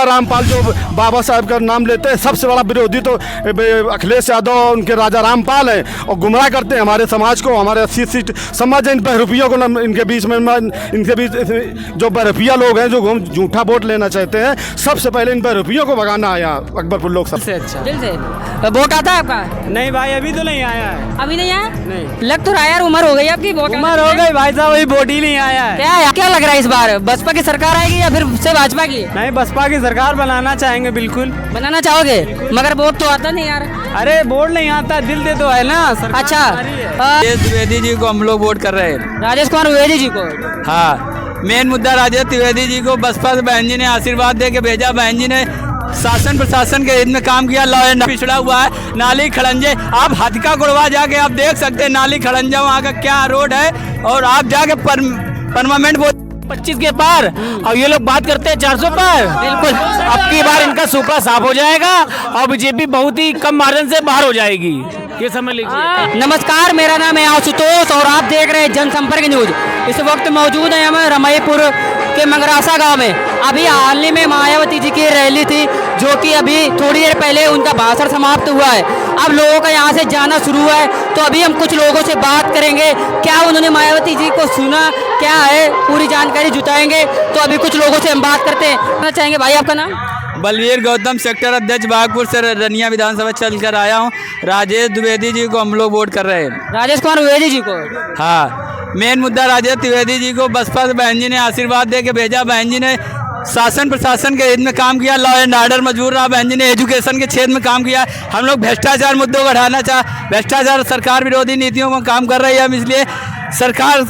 रामपाल जो बाबा साहब का नाम लेते हैं, सबसे बड़ा विरोधी तो अखिलेश यादव उनके राजा रामपाल हैं और गुमराह करते हैं हमारे समाज को। हमारे 80 सीट समाज इन बहरूपियों को इनके बीच जो बहरूपिया लोग हैं जो झूठा वोट लेना चाहते हैं, सबसे पहले इन बहरूपियों को भगाना आया अकबरपुर लोकसभा से। अच्छा दिल से वोट आता है आपका? नहीं भाई, अभी तो नहीं आया है। अभी नहीं आया? नहीं। लग तो रहा है यार उम्र हो गई आपकी, वोट उम्र हो गई भाई साहब, अभी वोट ही नहीं आया है। क्या लग रहा है इस बार बसपा की सरकार आएगी या फिर से भाजपा की? नहीं, बसपा की सरकार बनाना चाहेंगे बिल्कुल। बनाना चाहोगे, मगर वोट तो आता नहीं यार। अरे वोट नहीं आता, दिल दे तो है ना सरकार। अच्छा, राजेश द्विवेदी जी को हम लोग वोट कर रहे हैं। राजेश कुमार द्विवेदी जी को? हाँ, मेन मुद्दा राजेश द्विवेदी जी को बसपा से बहन जी ने आशीर्वाद दे के भेजा। बहन जी ने शासन प्रशासन के हित में काम किया। लॉ एंड पिछड़ा हुआ है। नाली खड़ंजे आप हथका गुड़वा जाके आप देख सकते हैं, नाली खड़ंजा वहाँ का क्या रोड है। और आप जाके परमानेंट 25 के पार और ये लोग बात करते हैं 400 पर। बिल्कुल, अब की बार इनका सूपा साफ हो जाएगा और बीजेपी बहुत ही कम मार्जिन से बाहर हो जाएगी, ये समझ लीजिए। नमस्कार, मेरा नाम है आशुतोष और आप देख रहे हैं जनसंपर्क न्यूज। इस वक्त मौजूद है हम रमईपुर के मंगरासा गांव में। अभी हाल ही में मायावती जी की रैली थी, जो कि अभी थोड़ी देर पहले उनका भाषण समाप्त हुआ है। अब लोगों का यहाँ से जाना शुरू हुआ है, तो अभी हम कुछ लोगों से बात करेंगे, क्या उन्होंने मायावती जी को सुना, क्या है पूरी जानकारी जुटाएंगे। तो अभी कुछ लोगों से हम बात करते हैं। चाहेंगे भाई, आपका नाम? बलवीर गौतम, सेक्टर अध्यक्ष बागपुर से रनिया विधानसभा चल कर आया हूँ। राजेश द्विवेदी जी को हम लोग वोट कर रहे हैं। राजेश कुमार द्विवेदी जी को? हाँ, मेन मुद्दा राजेश द्विवेदी जी को बसपा से बहन जी ने आशीर्वाद दे के भेजा। बहन जी ने शासन प्रशासन के हित में काम किया। लॉ एंड ऑर्डर मजबूर रहा। बहन जी ने एजुकेशन के क्षेत्र में काम किया। हम लोग भ्रष्टाचार मुद्दों को हटाना भ्रष्टाचार सरकार विरोधी नीतियों को काम कर रही है। हम इसलिए सरकार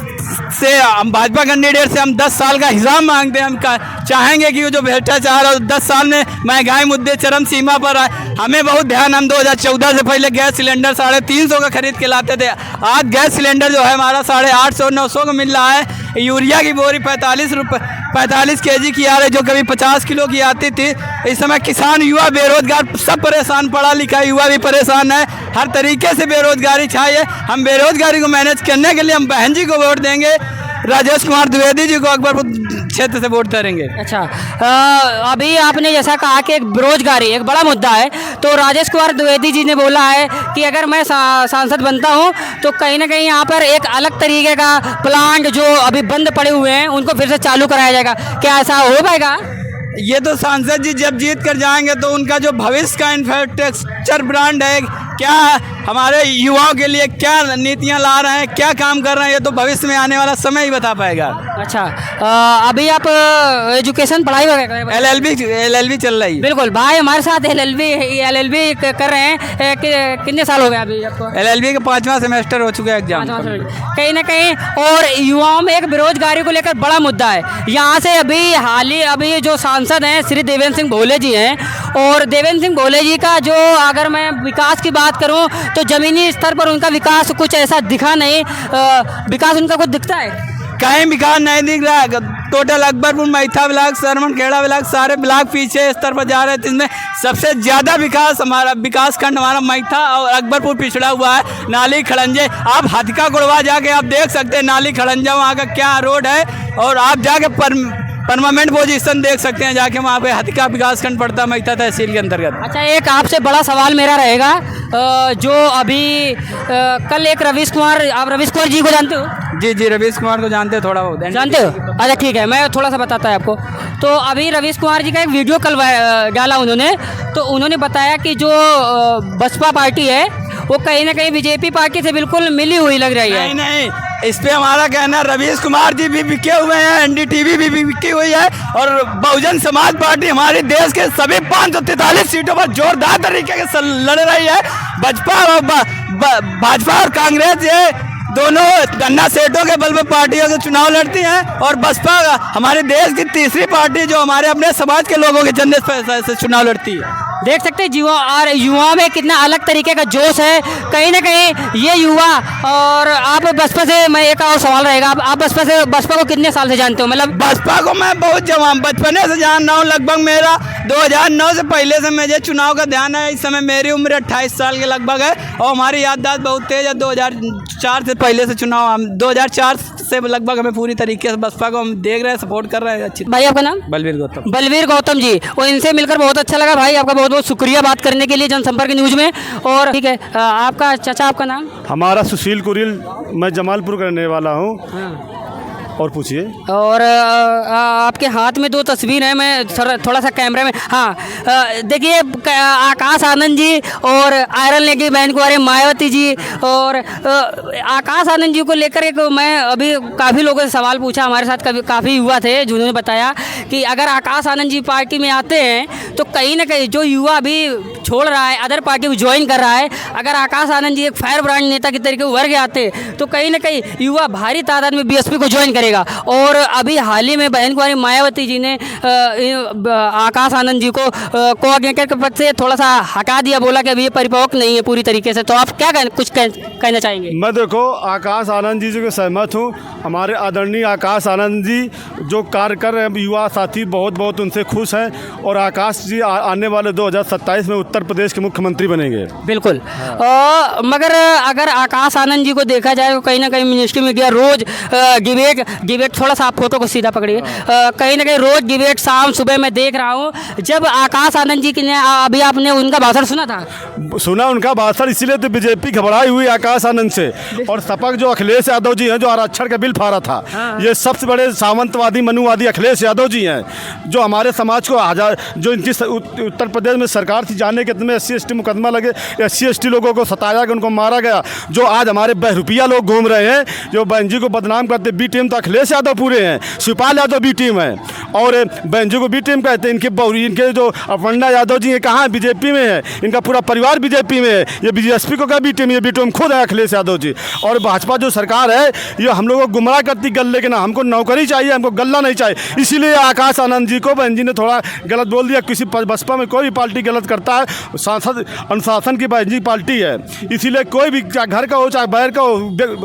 से हम भाजपा कैंडिडेट से हम 10 साल का हिसाब मांगते हैं। हम चाहेंगे कि वो जो भ्रष्टाचार और 10 साल में महंगाई मुद्दे चरम सीमा पर आए। हमें बहुत ध्यान, हम 2014 से पहले गैस सिलेंडर 350 का खरीद के लाते थे। आज गैस सिलेंडर जो है हमारा 850-900 का मिल रहा है। यूरिया की बोरी 45 kg की आ रही, जो कभी 50 किलो की आती थी। इस समय किसान, युवा, बेरोजगार सब परेशान, पढ़ा लिखा युवा भी परेशान है। हर तरीके से बेरोजगारी छाई है। हम बेरोजगारी को मैनेज करने के लिए हम बहन जी को वोट देंगे। राजेश कुमार द्विवेदी जी को अकबरपुर क्षेत्र से वोट करेंगे। अच्छा, अभी आपने जैसा कहा कि बेरोजगारी एक बड़ा मुद्दा है, तो राजेश कुमार द्विवेदी जी ने बोला है कि अगर मैं सांसद बनता हूं तो कहीं ना कहीं यहाँ पर एक अलग तरीके का प्लांट जो अभी बंद पड़े हुए हैं उनको फिर से चालू कराया जाएगा। क्या ऐसा हो पाएगा? ये तो सांसद जी जब जीत कर जाएंगे तो उनका जो भविष्य का इंफ्रास्ट्रक्चर ब्रांड है, क्या हमारे युवाओं के लिए क्या नीतियां ला रहे हैं, क्या काम कर रहे हैं, ये तो भविष्य में आने वाला समय ही बता पाएगा। अच्छा, अभी आप एजुकेशन पढ़ाई वगैरह? एलएलबी चल रही है। बिल्कुल भाई, हमारे साथ एलएलबी कर रहे हैं। कितने साल हो गए अभी आपको? एलएलबी का 5वां सेमेस्टर हो चुका है एग्जाम। कहीं ना कहीं और युवाओं में एक बेरोजगारी को लेकर बड़ा मुद्दा है। यहाँ से अभी जो सांसद हैं श्री देवेंद्र सिंह भोले जी हैं, और देवेंद्र सिंह भोले जी का जो अगर मैं विकास की बात करूं तो जमीनी स्तर पर उनका विकास कुछ ऐसा दिखा नहीं। विकास उनका कुछ दिखता है? कहीं विकास नहीं दिख रहा है। टोटल अकबरपुर, मैथा ब्लॉक, सरमन खेड़ा ब्लॉक, सारे ब्लॉक पीछे स्तर पर जा रहे हैं। जिसमें सबसे ज़्यादा विकास हमारा विकास खंड हमारा मैथा और अकबरपुर पिछड़ा हुआ है। नाली खड़ंजे आप हथका गुड़वा जाके आप देख सकते हैं, नाली खड़ंजा वहाँ का क्या रोड है। और आप जाके परमानेंट पोजीशन देख सकते हैं, जाके वहाँ पे हथका विकास खंड पड़ता है मैथा तहसील के अंतर्गत। अच्छा, एक आपसे बड़ा सवाल मेरा रहेगा, जो अभी कल एक रवीश कुमार, आप रवीश कुमार जी को जानते हो? जी, रवीश कुमार को जानते हो, थोड़ा बहुत जानते हो? अच्छा ठीक है, मैं थोड़ा सा बताता है आपको। तो अभी रवीश कुमार जी का एक वीडियो कल डाला उन्होंने, तो उन्होंने बताया कि जो बसपा पार्टी है वो कहीं ना कहीं बीजेपी पार्टी से बिल्कुल मिली हुई लग रही है। नहीं, इस पे हमारा कहना, रवीश कुमार जी भी बिके हुए हैं, एनडीटीवी भी बिकी हुई है, और बहुजन समाज पार्टी हमारे देश के सभी 543 सीटों पर जोरदार तरीके से लड़ रही है। भाजपा और कांग्रेस ये दोनों गन्ना सेठों के बल पर पार्टियों के चुनाव लड़ती हैं, और बसपा हमारे देश की तीसरी पार्टी जो हमारे अपने समाज के लोगों के चंदे से चुनाव लड़ती है। देख सकते हैं युवाओं में कितना अलग तरीके का जोश है। कहीं ना कहीं ये युवा, और आप बसपा से, मैं एक और सवाल रहेगा, आप बसपा को कितने साल से जानते हो? मतलब बसपा को मैं बहुत जवान बचपने से जान रहा हूँ। लगभग मेरा 2009 से पहले से मुझे चुनाव का ध्यान है। इस समय मेरी उम्र 28 साल के लगभग है और हमारी याददाश्त बहुत तेज है। 2004 से पहले से चुनाव, हम 2004 से लगभग हमें पूरी तरीके से बसपा को हम देख रहे हैं, सपोर्ट कर रहे हैं। अच्छी भाई आपका नाम? बलवीर गौतम। बलवीर गौतम जी, और इनसे मिलकर बहुत अच्छा लगा भाई। आपका बहुत बहुत शुक्रिया बात करने के लिए जनसंपर्क न्यूज में। और ठीक है, आपका चाचा, आपका नाम? हमारा सुशील कुरिल, मैं जमालपुर का रहने वाला हूँ। और पूछिए। और आपके हाथ में 2 तस्वीर हैं, मैं थोड़ा सा कैमरे में, हाँ देखिए, आकाश आनंद जी और आयरन लेडी बहन कुंवारी मायावती जी। और आकाश आनंद जी को लेकर एक मैं अभी काफ़ी लोगों से सवाल पूछा, हमारे साथ काफ़ी युवा थे जिन्होंने बताया कि अगर आकाश आनंद जी पार्टी में आते हैं तो कहीं ना कहीं जो युवा अभी छोड़ रहा है, अदर पार्टी में ज्वाइन कर रहा है, अगर आकाश आनंद जी एक फायर ब्रांड नेता के तरीके उभर के आते तो कहीं ना कहीं युवा भारी तादाद में बीएसपी को ज्वाइन करेगा। और अभी हाल ही में बहन कुंवारी मायावती जी ने आकाश आनंद जी को कोऑर्डिनेटर के पद से थोड़ा सा हटा दिया, बोला कि अभी ये परिपक्व नहीं है पूरी तरीके से। तो आप क्या कुछ कहना चाहेंगे? मैं देखो आकाश आनंद जी से सहमत हूँ। हमारे आदरणीय आकाश आनंद जी जो कार्य कर रहे हैं, युवा साथी बहुत उनसे खुश हैं। और आकाश जी आने वाले 2027 में उत्तर प्रदेश के मुख्यमंत्री बनेंगे। बिल्कुल। मगर अगर आकाश आनंद जी को देखा जाए तो कहीं ना कहीं मिनिस्ट्री में गया, रोज डिबेट, थोड़ा सा आप फोटो को सीधा पकड़िए, कहीं ना कहीं रोज डिबेट शाम सुबह मैं देख रहा हूँ। जब आकाश आनंद जी ने अभी आपने उनका भाषण सुना था? सुना उनका भाषण, इसीलिए तो बीजेपी घबराई हुई आकाश आनंद से। और सपक जो अखिलेश यादव जी हैं, जो आरक्षण का बिल फाड़ा था, ये सबसे बड़े सामंतवादी मनुवादी अखिलेश यादव जी हैं, जो हमारे समाज को जो इनकी उत्तर प्रदेश में सरकार थी, जाने के में SC/ST मुकदमा लगे, SC/ST लोगों को सताया गया, उनको मारा गया। जो आज हमारे बहरूपिया लोग घूम रहे हैं, जो बहन जी को बदनाम करते, बी टीम तो अखिलेश यादव पूरे हैं, शिवपाल यादव बी टीम है और बहन जी को बी टीम कहते हैं। इनके जो अपर्णा यादव जी हैं, कहाँ बीजेपी में है, इनका पूरा परिवार बीजेपी में है। ये BSP को क्या बी टीम, ये बी टीम खुद है अखिलेश यादव जी। और भाजपा जो सरकार है, ये हम लोगों को गुमराह करती, गले के ना, हमको नौकरी चाहिए, हमको गल्ला नहीं चाहिए। इसीलिए आकाश आनंद जी को बहन जी ने थोड़ा गलत बोल दिया। किसी बसपा में कोई भी पार्टी गलत करता है, सांसद अनुशासन की बहन जी पार्टी है, इसीलिए कोई भी चाहे घर का हो चाहे बाहर का हो,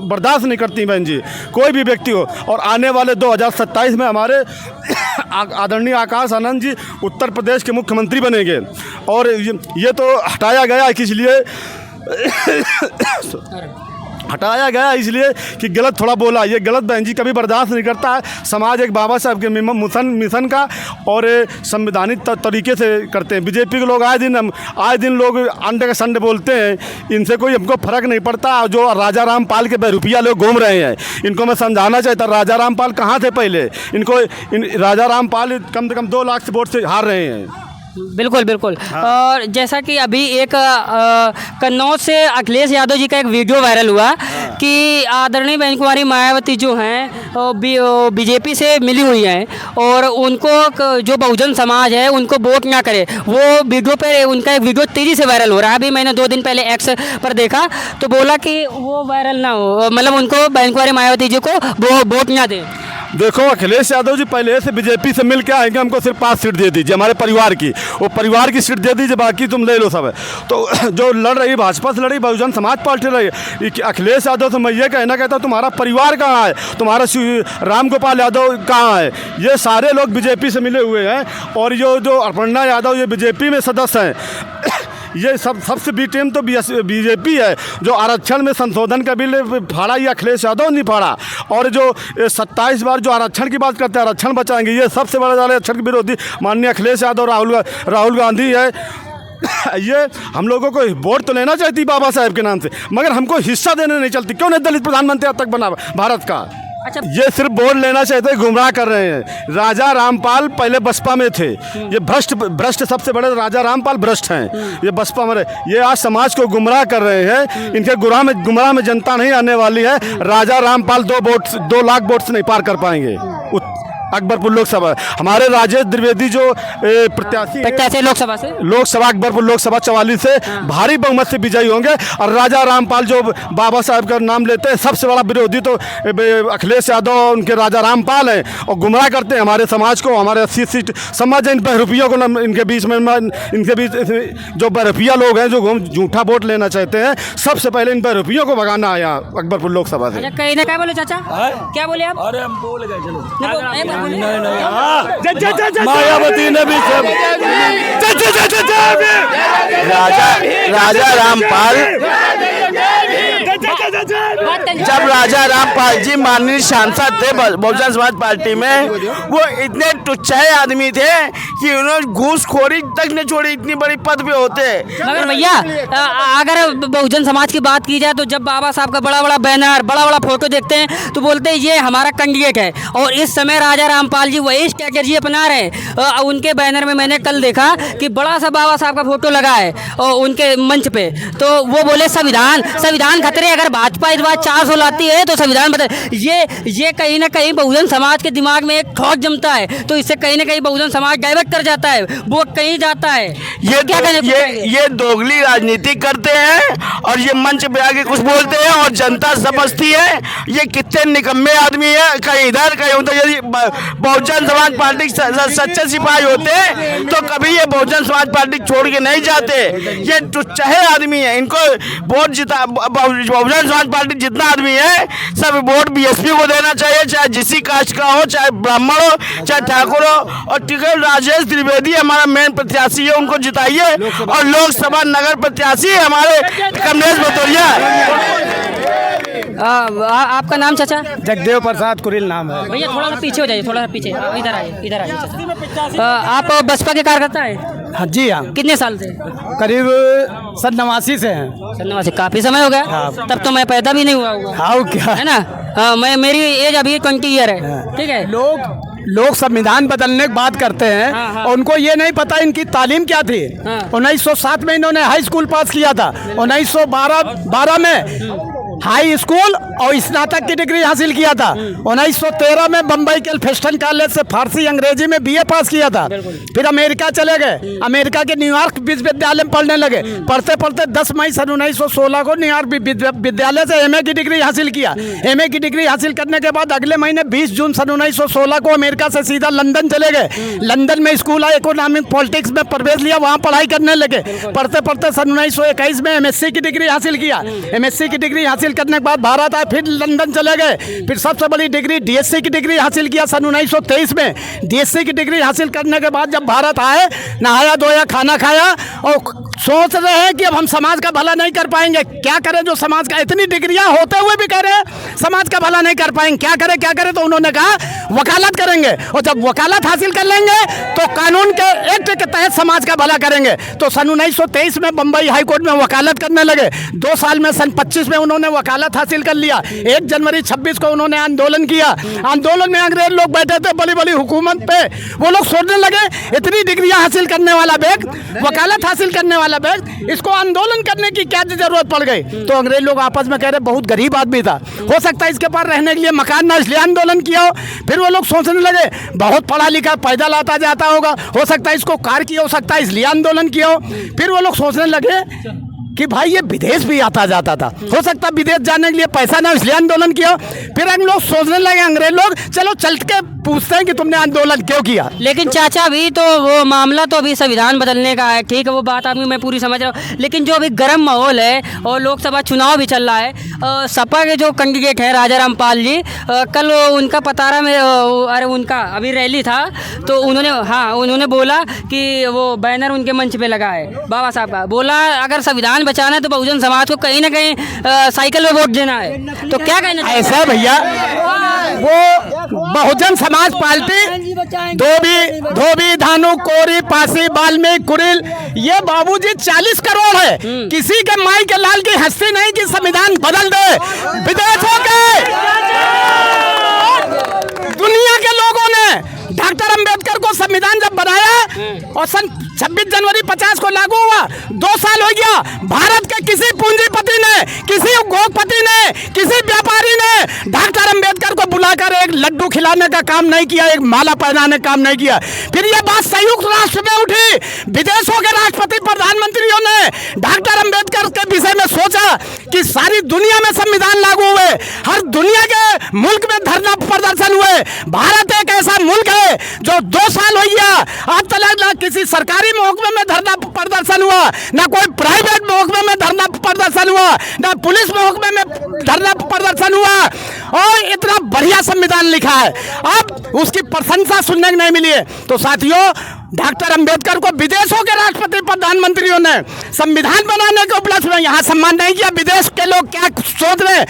बर्दाश्त नहीं करती बहन जी, कोई भी व्यक्ति हो। और आने वाले 2027 में हमारे आदरणीय आकाश आनंद जी उत्तर प्रदेश के मुख्यमंत्री बनेंगे। और ये तो हटाया गया इसलिए कि गलत थोड़ा बोला, ये गलत बहन जी कभी बर्दाश्त नहीं करता है। समाज एक बाबा साहब के मिशन का और संवैधानिक तरीके से करते हैं। बीजेपी के लोग आए दिन लोग अंडे का संडे बोलते हैं, इनसे कोई हमको फर्क नहीं पड़ता। जो राजा रामपाल के बहरूपिया लोग घूम रहे हैं, इनको मैं समझाना चाहता, राजा रामपाल कहाँ थे पहले? राजा रामपाल कम से कम 2 लाख से वोट से हार रहे हैं। बिल्कुल। हाँ। और जैसा कि अभी एक कन्नौज से अखिलेश यादव जी का एक वीडियो वायरल हुआ। हाँ। कि आदरणीय बहन कुंवारी मायावती जो हैं बीजेपी से मिली हुई हैं और उनको जो बहुजन समाज है उनको वोट ना करे, वो वीडियो पे उनका एक वीडियो तेज़ी से वायरल हो रहा है। अभी मैंने 2 दिन पहले X पर देखा तो बोला कि वो वायरल ना हो, मतलब उनको बहन कुंवारी मायावती जी को वो वोट ना दें। देखो अखिलेश यादव जी पहले से बीजेपी से मिल के आएंगे, हमको सिर्फ 5 सीट दे दीजिए, हमारे परिवार की, वो परिवार की सीट दे दीजिए, बाकी तुम ले लो सब। तो जो लड़ रही भाजपा से लड़ी, बहुजन समाज पार्टी रही, अखिलेश यादव से मैं ये कहना कहता हूँ, तुम्हारा परिवार कहाँ है, तुम्हारा राम गोपाल यादव कहाँ है? ये सारे लोग बीजेपी से मिले हुए हैं। और जो अपर्णा यादव ये बीजेपी में सदस्य हैं। ये सबसे बी टीम तो बीजेपी है। जो आरक्षण में संशोधन का बिल फाड़ा, ये अखिलेश यादव नहीं फाड़ा। और जो 27 बार जो आरक्षण की बात करते हैं, आरक्षण बचाएंगे, ये सबसे बड़ा आरक्षण के विरोधी माननीय अखिलेश यादव राहुल गांधी है। ये हम लोगों को वोट तो लेना चाहती बाबा साहब के नाम से, मगर हमको हिस्सा देने नहीं चलती। क्यों नहीं दलित प्रधानमंत्री अब तक बना भारत का? अच्छा, ये सिर्फ वोट लेना चाहते, गुमराह कर रहे हैं। राजा रामपाल पहले बसपा में थे, ये भ्रष्ट सबसे बड़े राजा रामपाल भ्रष्ट हैं, ये बसपा में। ये आज समाज को गुमराह कर रहे हैं। इनके गुमराह में जनता नहीं आने वाली है। राजा रामपाल 2 लाख वोट से नहीं पार कर पाएंगे अकबरपुर लोकसभा। हमारे राजेश द्विवेदी जो प्रत्याशी लोकसभा अकबरपुर लोकसभा 44 से भारी बहुमत से विजयी होंगे। और राजा रामपाल जो बाबा साहब का नाम लेते हैं, सबसे बड़ा विरोधी तो अखिलेश यादव उनके राजा रामपाल हैं और गुमराह करते हैं हमारे समाज को, हमारे 80 सीट समाज इन बहरूपियों को इनके बीच जो बहरूपिया लोग हैं जो झूठा वोट लेना चाहते हैं, सबसे पहले इन बहरूपियों को भगाना आया अकबरपुर लोकसभा से। क्या बोले चाचा? क्या बोले आप? अरे हम बोल गए, चलो मायावती ने भी राजा रामपाल जब राजा रामपाल जी माननीय सांसद थे बहुजन समाज पार्टी में, वो इतने टुच्चे आदमी थे कि उन्होंने घूसखोरी तक नहीं छोड़ी, इतनी बड़ी पद पे होते। मगर भैया अगर बहुजन समाज की बात की जाए तो जब बाबा साहब का बड़ा बड़ा बैनर, बड़ा बड़ा फोटो देखते हैं तो बोलते हैं ये हमारा कैंडिडेट है। और इस समय राजा रामपाल जी वही स्ट्रैटेजी अपना रहे हैं। उनके बैनर में मैंने कल देखा कि बड़ा सा बाबा साहब का फोटो लगा है और उनके मंच पे, तो वो बोले संविधान खतरे, अगर भाजपा इस बार 400 लाती है तो संविधान बदल। ये कहीं ना कहीं बहुजन समाज के दिमाग में एक ठोक जमता है, तो इससे कहीं ना कहीं बहुजन समाज डाइवर्ट कर जाता है, वोट कहीं जाता है। ये दोगली राजनीति करते हैं और ये मंच पे आके कुछ बोलते हैं और जनता समझती है ये कितने निकम्मे आदमी है, कहीं इधर कहीं उधर। यदि बहुजन समाज पार्टी सच्चे सिपाही होते तो कभी ये बहुजन समाज पार्टी छोड़ के नहीं जाते। ये टुच्चे आदमी है, इनको वोट जिता, बहुजन समाज पार्टी जितना आदमी है सब वोट बीएसपी को देना चाहिए, चाहे जिसी कास्ट का हो, चाहे ब्राह्मण हो, चाहे ठाकुर हो। और टिकट राजेश त्रिवेदी हमारा मेन प्रत्याशी है, उनको जिताइए। और लोकसभा नगर प्रत्याशी हमारे कमलेश भदौरिया। आपका नाम चाचा? जगदेव प्रसाद कुरिल नाम है। भैया थोड़ा सा पीछे हो जाइए, थोड़ा सा पीछे, इधर आइए चाचा। आप बसपा के कार्यकर्ता है? हाँ जी हाँ। कितने साल से? करीब 89 से हैं। 89 काफी समय हो गया। तब तो मैं पैदा भी नहीं हुआ होगा। हाँ क्या है ना, मैं मेरी एज अभी 20 ईयर है। ठीक है। लोग संविधान बदलने की बात करते हैं। और उनको ये नहीं पता इनकी तालीम क्या थी। 1907 में इन्होंने हाई स्कूल पास किया था, 1912 में हाई स्कूल और स्नातक की डिग्री हासिल किया था, 1913 में बम्बई के एल्फिंस्टन कॉलेज से फारसी अंग्रेजी में बीए पास किया था। फिर अमेरिका चले गए, अमेरिका के न्यूयॉर्क विश्वविद्यालय में पढ़ने लगे। पढ़ते पढ़ते 10 मई सन 1916 को न्यूयॉर्क विद्यालय से एमए की डिग्री हासिल किया। एमए की डिग्री हासिल करने के बाद अगले महीने 20 जून सन 1916 को अमेरिका से सीधा लंदन चले गए। लंदन में स्कूल ऑफ इकोनॉमिक पॉलिटिक्स में प्रवेश लिया, वहाँ पढ़ाई करने लगे। पढ़ते पढ़ते सन 1921 में एमएससी की डिग्री हासिल किया। एमएससी की डिग्री हासिल करने के बाद भारत आए, फिर लंदन चले गए। फिर सबसे बड़ी डिग्री डीएससी की डिग्री हासिल किया सन 1923 में। डीएससी की डिग्री हासिल करने के बाद जब भारत आए, नहाया धोया, खाना खाया और सोच रहे हैं कि अब हम समाज का भला नहीं कर पाएंगे। क्या करें जो समाज का, इतनी डिग्रियां होते हुए भी कह रहे हैं समाज का भला नहीं कर पाएंगे। क्या करें तो उन्होंने कहा वकालत करेंगे, और जब वकालत हासिल कर लेंगे तो कानून के एक्ट के तहत समाज का भला करेंगे। तो सन 1923 में बम्बई हाई कोर्ट में वकालत करने लगे। 2 साल में सन 25 में उन्होंने वकालत हासिल कर लिया। 1 जनवरी 26 को उन्होंने आंदोलन किया। आंदोलन में अंग्रेज लोग बैठे थे बड़ी बड़ी हुकूमत पे। वो लोग सोचने लगे इतनी डिग्रियां हासिल करने वाला व्यक्ति, वकालत हासिल करने वाला व्यक्ति, इसको आंदोलन करने की क्या जरूरत पड़ गई। तो अंग्रेज लोग आपस में कह रहे बहुत गरीब आदमी था, हो सकता है इसके पास रहने के लिए मकान ना, इसलिए आंदोलन किया हो। फिर वो लोग सोचने लगे बहुत पढ़ा लिखा पैदल आता जाता होगा, हो सकता है इसको कार की हो सकता है, इसलिए आंदोलन किया हो। फिर वो लोग सोचने लगे कि भाई ये विदेश भी आता जाता था, हो सकता है विदेश जाने के लिए पैसा ना, इसलिए आंदोलन किया। फिर हम लोग सोचने लगे अंग्रेज लोग चलो चल के पूछते हैं कि तुमने आंदोलन क्यों किया। लेकिन चाचा अभी तो वो मामला तो अभी संविधान बदलने का है, ठीक है, वो बात आपकी मैं पूरी समझ रहा हूँ। लेकिन जो अभी गर्म माहौल है और लोकसभा चुनाव भी चल रहा है, सपा के जो कैंडिडेट हैं राजा रामपाल जी, कल उनका पतारा में अरे उनका अभी रैली था, तो उन्होंने बोला कि वो बैनर उनके मंच पे लगा है बाबा साहब का। बोला अगर संविधान बचाना है तो बहुजन समाज को कहीं ना कहीं साइकिल में वोट देना है। तो क्या कहना चाहिए? ऐसा भैया, वो बहुजन समाज पार्टी धोबी धानु कोरी पासी बाल्मीकि कुरिल, ये बाबूजी 40 करोड़ है। किसी के माई के लाल की हस्ती नहीं कि संविधान बदल दे। विदेशों के दुनिया के लोगों ने डॉक्टर अंबेडकर को संविधान जब बनाया और सन 26 जनवरी 50 को लागू हुआ, 2 साल हो गया, भारत के किसी पूंजीपति ने, किसी उद्योगपति ने, किसी व्यापारी ने डॉक्टर अंबेडकर को बुलाकर एक लड्डू खिलाने का काम नहीं किया, एक माला पहनाने का काम नहीं किया। फिर यह बात संयुक्त राष्ट्र में उठी, विदेशों के राष्ट्रपति प्रधानमंत्रियों ने डॉक्टर अंबेडकर के विषय में सोचा कि सारी दुनिया में संविधान लागू हुए, हर दुनिया के मुल्क में धरना प्रदर्शन हुए। भारत एक ऐसा मुल्क है जो 2 साल हो गया अब तक ना किसी सरकारी महकमे में धरना प्रदर्शन हुआ, ना कोई प्राइवेट महकमे में धरना प्रदर्शन हुआ, ना पुलिस महकमे में धरना प्रदर्शन हुआ, और इतना बढ़िया संविधान लिखा है, अब उसकी प्रशंसा सुनने को नहीं मिली है। तो साथियों, डॉक्टर अंबेडकर को विदेशों के राष्ट्रपति प्रधानमंत्रियों ने संविधान बनाने के उपलक्ष्य में यहाँ सम्मान नहीं किया। विदेश के लोग क्या सोच रहे हैं,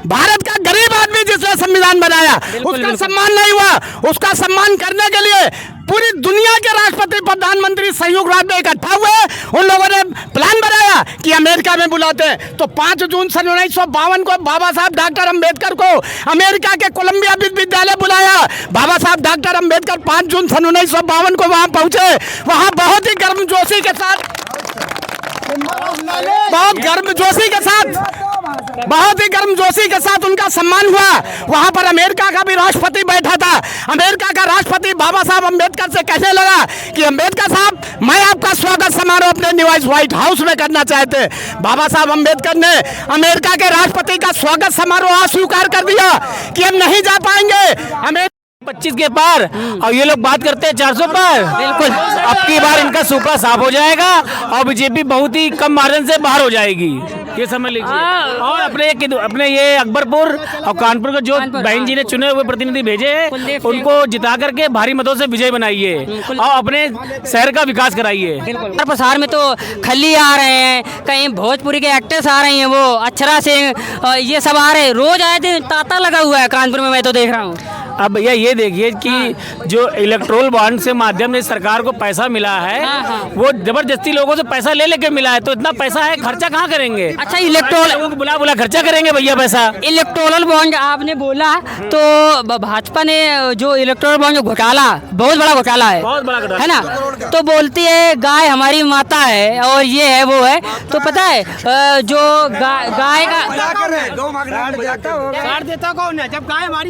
भारत का गरीब आदमी जिसने संविधान बनाया उसका सम्मान नहीं हुआ। उसका सम्मान करने के लिए पूरी दुनिया के राष्ट्रपति प्रधानमंत्री संयुक्त राष्ट्र में इकट्ठा हुए, उन लोगों ने प्लान बनाया कि अमेरिका में बुलाते हैं। तो 5 जून सन 1952 को बाबा साहब डॉक्टर अंबेडकर को अमेरिका के कोलंबिया विश्वविद्यालय बुलाया। बाबा साहब डॉक्टर अंबेडकर 5 जून सन 1952 को वहां पहुंचे। वहां बहुत ही गर्मजोशी के साथ उनका सम्मान हुआ। वहां पर अमेरिका का भी राष्ट्रपति बैठा था। अमेरिका का राष्ट्रपति बाबा साहब अंबेडकर से कहने लगा कि अंबेडकर साहब, मैं आपका स्वागत समारोह अपने निवास व्हाइट हाउस में करना चाहते। बाबा साहब अंबेडकर ने अमेरिका के राष्ट्रपति का स्वागत समारोह अस्वीकार कर दिया कि हम नहीं जा पाएंगे। 25 के पार, और ये लोग बात करते हैं 400 पर। बिल्कुल, अब की बार इनका सुपड़ा साफ हो जाएगा और बीजेपी बहुत ही कम मार्जिन से बाहर हो जाएगी, ये समझ लीजिए। और अपने ये अकबरपुर और कानपुर के जो बहन जी ने चुने हुए प्रतिनिधि भेजे हैं, उनको जिता करके भारी मतों से विजय बनाइए और अपने शहर का विकास कराइए। प्रसार में तो खली आ रहे हैं, कहीं भोजपुरी के एक्टर्स आ रहे हैं, वो अक्षरा सिंह, ये सब आ रहे हैं। रोज आए थे, तांता लगा हुआ है कानपुर में, मैं तो देख रहा हूँ। अब भैया ये देखिए कि जो इलेक्ट्रोल बॉन्ड से माध्यम से सरकार को पैसा मिला है, वो जबरदस्ती लोगों से पैसा ले लेके मिला है। तो इतना पैसा है, खर्चा कहाँ करेंगे? अच्छा, इलेक्ट्रोल बुला खर्चा करेंगे भैया पैसा। इलेक्टोरल बॉन्ड आपने बोला, तो भाजपा ने जो इलेक्टोरल बॉन्ड घोटाला, बहुत बड़ा घोटाला है, बहुत बड़ा घोटाला है ना। तो बोलती है गाय हमारी माता है और ये है वो है। तो पता है जो गाय का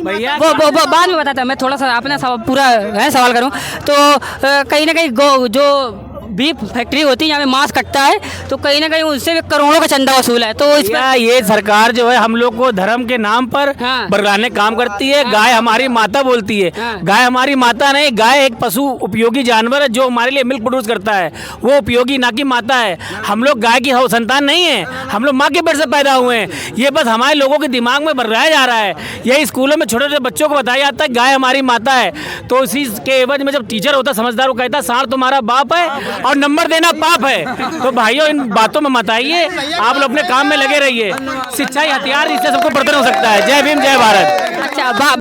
भैया वो बाद में बताता। मैं थोड़ा सा अपना पूरा सवाल करूं तो कहीं ना कहीं जो बीफ फैक्ट्री होती है जहाँ पे मांस कटता है, तो कहीं ना कहीं उससे भी करोड़ों का चंदा वसूल है। तो इसका ये सरकार जो है हम लोग को धर्म के नाम पर बरगलाने काम करती है। गाय हमारी माता बोलती है। गाय हमारी माता नहीं, गाय एक पशु उपयोगी जानवर है जो हमारे लिए मिल्क प्रोड्यूस करता है, वो उपयोगी ना कि माता है। हम लोग गाय की संतान नहीं है, हम लोग माँ के पेट से पैदा हुए हैं। ये बस हमारे लोगों के दिमाग में बरगलाया जा रहा है। यही स्कूलों में छोटे छोटे बच्चों को बताया जाता है गाय हमारी माता है। तो इसी के एवज में जब टीचर होता समझदार, वो कहता सांड तुम्हारा बाप है और नंबर देना पाप है। तो भाइयों, इन बातों में मत आइए, आप लोग अपने काम में लगे रहिए। शिक्षा ही हथियार, इससे सबको बर्तन हो सकता है। जय भीम, जय भारत। अच्छा,